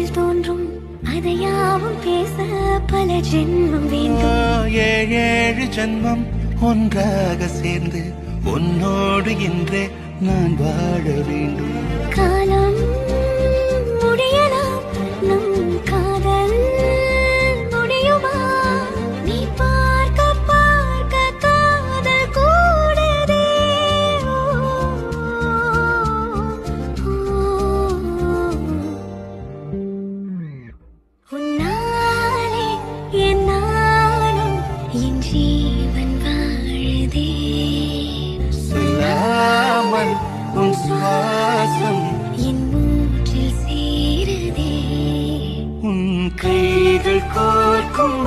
மனதில் தோன்றும் அதையாவும் பேச பல ஜென்மம் வேண்டும். ஏழு ஜென்மம் ஒன்றாக சேர்ந்து உன்னோடு இன்றே நான் வாழ வேண்டும். காலம் முடியலாம், நம் காதல் முடியுமா? நீ பார்க்க பார்க்க காதல் கூடுதே. உன்னாலே என் நாளும் என் ஜீவன் வாழுதே. சொல்லாமல் உன் சுவாசம் என் மூச்சில் சேருதே. உன் கைகள் கோர்க்கும்